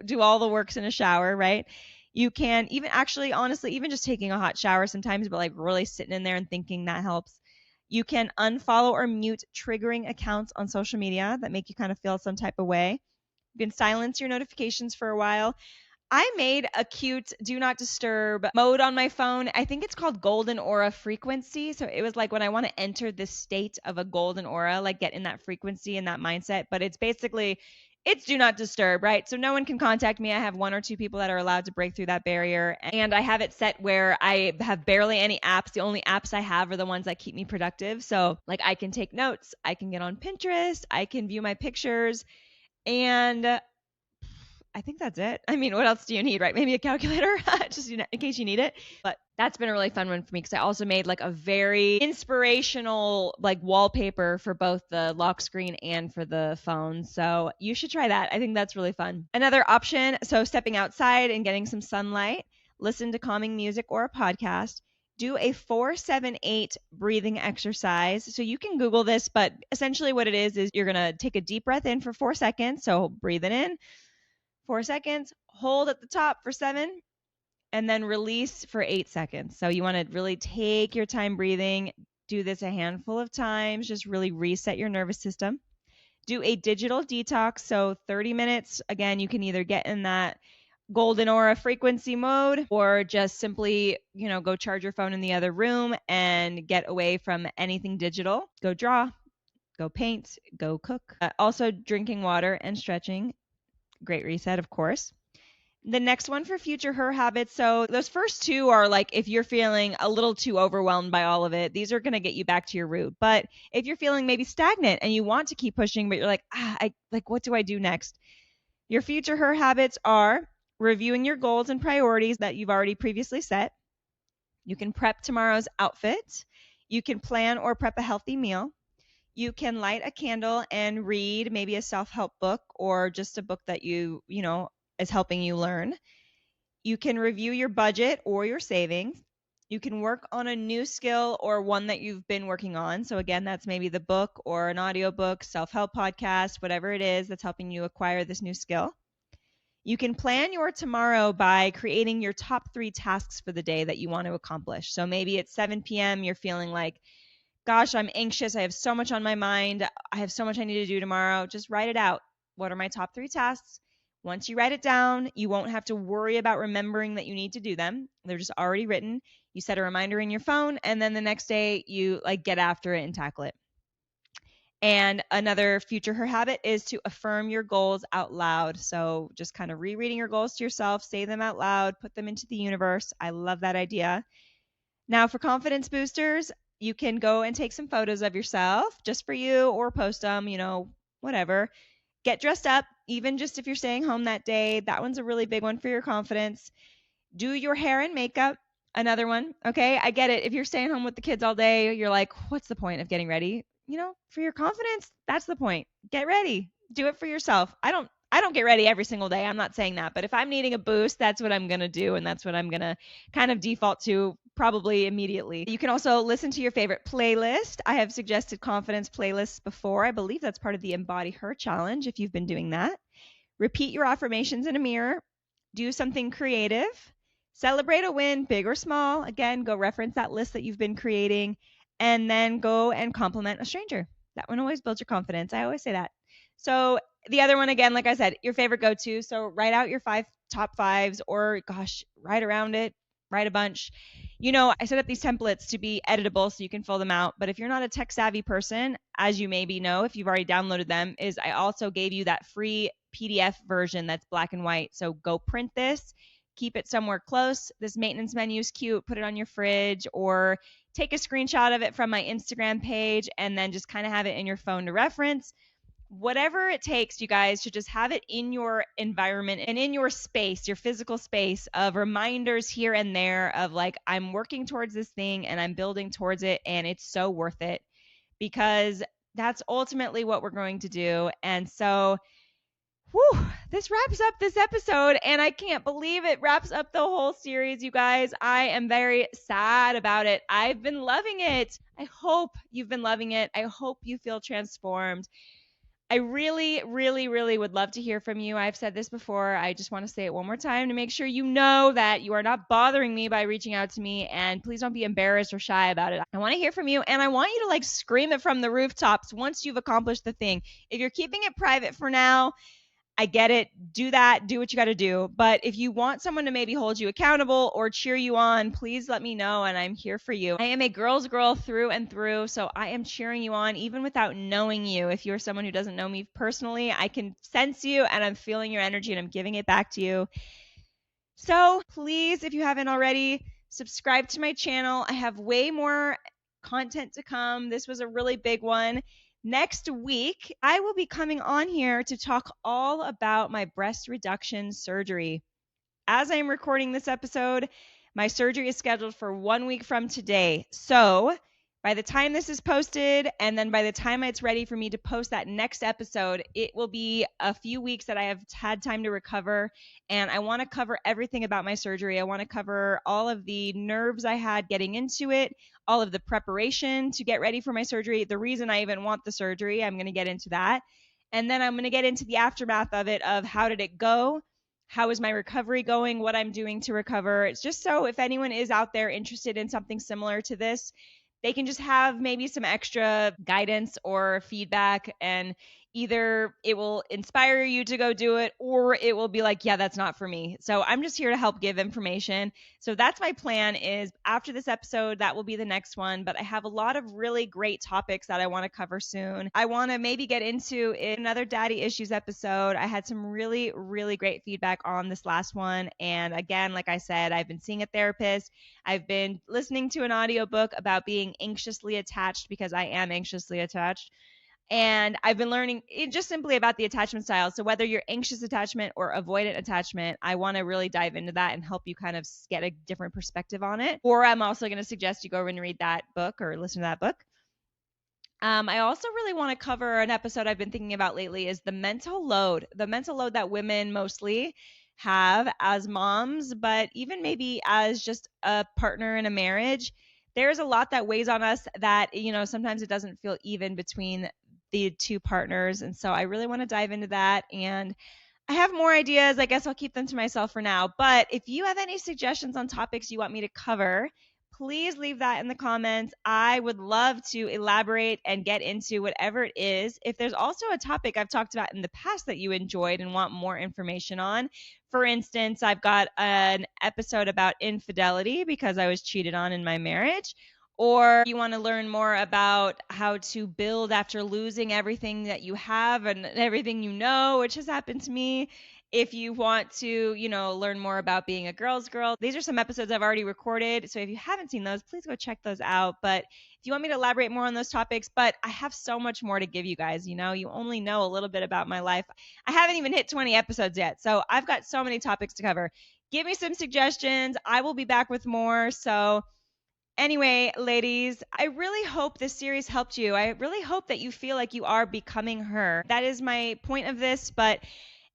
do all the works in a shower, right? You can even actually, honestly, even just taking a hot shower sometimes, but like really sitting in there and thinking that helps. You can unfollow or mute triggering accounts on social media that make you kind of feel some type of way. You can silence your notifications for a while. I made a cute do not disturb mode on my phone. I think it's called golden aura frequency. So it was like when I want to enter this state of a golden aura, like get in that frequency and that mindset. But it's basically, it's do not disturb, right? So no one can contact me. I have 1 or 2 people that are allowed to break through that barrier. And I have it set where I have barely any apps. The only apps I have are the ones that keep me productive. So like I can take notes, I can get on Pinterest, I can view my pictures, and I think that's it. I mean, what else do you need, right? Maybe a calculator, just in case you need it. But that's been a really fun one for me because I also made like a very inspirational like wallpaper for both the lock screen and for the phone. So you should try that. I think that's really fun. Another option, so stepping outside and getting some sunlight, listen to calming music or a podcast. Do a 4-7-8 breathing exercise. So you can Google this, but essentially what it is you're going to take a deep breath in for 4 seconds. So breathe it in 4 seconds, hold at the top for 7, and then release for 8 seconds. So you want to really take your time breathing. Do this a handful of times. Just really reset your nervous system. Do a digital detox. So 30 minutes. Again, you can either get in that golden aura frequency mode or just simply, go charge your phone in the other room and get away from anything digital. Go draw, go paint, go cook. Also drinking water and stretching. Great reset, of course. The next one for future her habits. So those first 2 are like if you're feeling a little too overwhelmed by all of it, these are going to get you back to your root. But if you're feeling maybe stagnant and you want to keep pushing, but you're like, what do I do next? Your future her habits are reviewing your goals and priorities that you've already previously set. You can prep tomorrow's outfit. You can plan or prep a healthy meal. You can light a candle and read maybe a self-help book or just a book that you is helping you learn. You can review your budget or your savings. You can work on a new skill or one that you've been working on. So again, that's maybe the book or an audiobook, self-help podcast, whatever it is that's helping you acquire this new skill. You can plan your tomorrow by creating your top 3 tasks for the day that you want to accomplish. So maybe at 7 p.m. you're feeling like, gosh, I'm anxious. I have so much on my mind. I have so much I need to do tomorrow. Just write it out. What are my top 3 tasks? Once you write it down, you won't have to worry about remembering that you need to do them. They're just already written. You set a reminder in your phone, and then the next day you get after it and tackle it. And another future her habit is to affirm your goals out loud. So just kind of rereading your goals to yourself, say them out loud, put them into the universe. I love that idea. Now for confidence boosters, you can go and take some photos of yourself just for you or post them, whatever. Get dressed up, even just if you're staying home that day. That one's a really big one for your confidence. Do your hair and makeup. Another one. Okay, I get it. If you're staying home with the kids all day, you're like, what's the point of getting ready? For your confidence, that's the point. Get ready. Do it for yourself. I don't get ready every single day. I'm not saying that. But if I'm needing a boost, that's what I'm going to do. And that's what I'm going to kind of default to probably immediately. You can also listen to your favorite playlist. I have suggested confidence playlists before. I believe that's part of the Embody Her challenge if you've been doing that. Repeat your affirmations in a mirror. Do something creative. Celebrate a win, big or small. Again, go reference that list that you've been creating. And then go and compliment a stranger. That one always builds your confidence. I always say that. So the other one, again, like I said, your favorite go-to. So write out your 5 top 5s or, write around it, write a bunch. I set up these templates to be editable so you can fill them out. But if you're not a tech-savvy person, as you maybe know, if you've already downloaded them, is I also gave you that free PDF version that's black and white. So go print this. Keep it somewhere close. This maintenance menu is cute. Put it on your fridge or take a screenshot of it from my Instagram page and then just kind of have it in your phone to reference. Whatever it takes, you guys, to just have it in your environment and in your space, your physical space of reminders here and there of I'm working towards this thing and I'm building towards it and it's so worth it because that's ultimately what we're going to do. And so this wraps up this episode, and I can't believe it wraps up the whole series, you guys. I am very sad about it. I've been loving it. I hope you've been loving it. I hope you feel transformed. I really, really, really would love to hear from you. I've said this before. I just want to say it one more time to make sure you know that you are not bothering me by reaching out to me, and please don't be embarrassed or shy about it. I want to hear from you, and I want you to scream it from the rooftops once you've accomplished the thing. If you're keeping it private for now, I get it. Do that. Do what you got to do. But if you want someone to maybe hold you accountable or cheer you on, please let me know. And I'm here for you. I am a girl's girl through and through. So I am cheering you on even without knowing you. If you're someone who doesn't know me personally, I can sense you and I'm feeling your energy and I'm giving it back to you. So please, if you haven't already, subscribe to my channel. I have way more content to come. This was a really big one. Next week, I will be coming on here to talk all about my breast reduction surgery. As I am recording this episode, my surgery is scheduled for 1 week from today. So by the time this is posted, and then by the time it's ready for me to post that next episode, it will be a few weeks that I have had time to recover. And I want to cover everything about my surgery. I want to cover all of the nerves I had getting into it, all of the preparation to get ready for my surgery, the reason I even want the surgery. I'm going to get into that. And then I'm going to get into the aftermath of it, of how did it go? How is my recovery going? What I'm doing to recover. It's just so if anyone is out there interested in something similar to this, they can just have maybe some extra guidance or feedback, and either it will inspire you to go do it or it will be like, yeah, that's not for me. So I'm just here to help give information. So that's my plan, is after this episode, that will be the next one. But I have a lot of really great topics that I want to cover soon. I want to maybe get into another daddy issues episode. I had some really, really great feedback on this last one. And again, like I said, I've been seeing a therapist. I've been listening to an audiobook about being anxiously attached, because I am anxiously attached. And I've been learning just simply about the attachment styles. So whether you're anxious attachment or avoidant attachment, I want to really dive into that and help you kind of get a different perspective on it. Or I'm also going to suggest you go and read that book or listen to that book. I also really want to cover an episode I've been thinking about lately, is the mental load that women mostly have as moms, but even maybe as just a partner in a marriage. There's a lot that weighs on us that, sometimes it doesn't feel even between the two partners. And so I really want to dive into that. And I have more ideas. I guess I'll keep them to myself for now. But if you have any suggestions on topics you want me to cover, please leave that in the comments. I would love to elaborate and get into whatever it is. If there's also a topic I've talked about in the past that you enjoyed and want more information on, for instance, I've got an episode about infidelity because I was cheated on in my marriage. Or you want to learn more about how to build after losing everything that you have and everything you know, which has happened to me. If you want to, learn more about being a girl's girl, these are some episodes I've already recorded. So if you haven't seen those, please go check those out. But if you want me to elaborate more on those topics, but I have so much more to give you guys, you only know a little bit about my life. I haven't even hit 20 episodes yet. So I've got so many topics to cover. Give me some suggestions. I will be back with more. So anyway, ladies, I really hope this series helped you. I really hope that you feel like you are becoming her. That is my point of this, but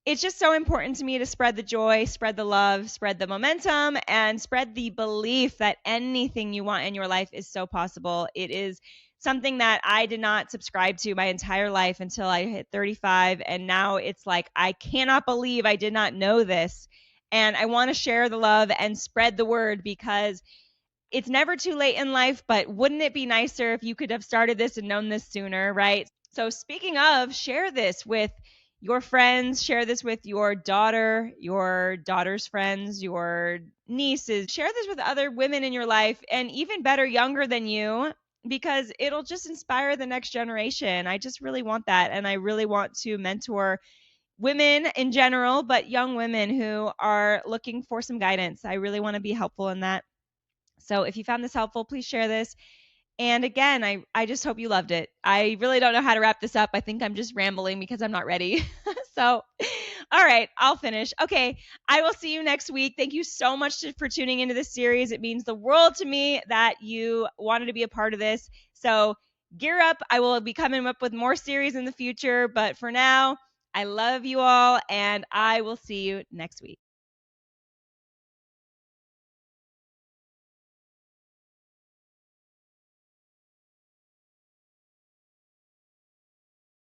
it's just so important to me to spread the joy, spread the love, spread the momentum, and spread the belief that anything you want in your life is so possible. It is something that I did not subscribe to my entire life until I hit 35. And now it's like, I cannot believe I did not know this. And I want to share the love and spread the word, because it's never too late in life, but wouldn't it be nicer if you could have started this and known this sooner, right? So speaking of, share this with your friends, share this with your daughter, your daughter's friends, your nieces. Share this with other women in your life, and even better, younger than you, because it'll just inspire the next generation. I just really want that, and I really want to mentor women in general, but young women who are looking for some guidance. I really want to be helpful in that. So if you found this helpful, please share this. And again, I just hope you loved it. I really don't know how to wrap this up. I think I'm just rambling because I'm not ready. So, all right, I'll finish. Okay, I will see you next week. Thank you so much for tuning into this series. It means the world to me that you wanted to be a part of this. So gear up. I will be coming up with more series in the future. But for now, I love you all, and I will see you next week.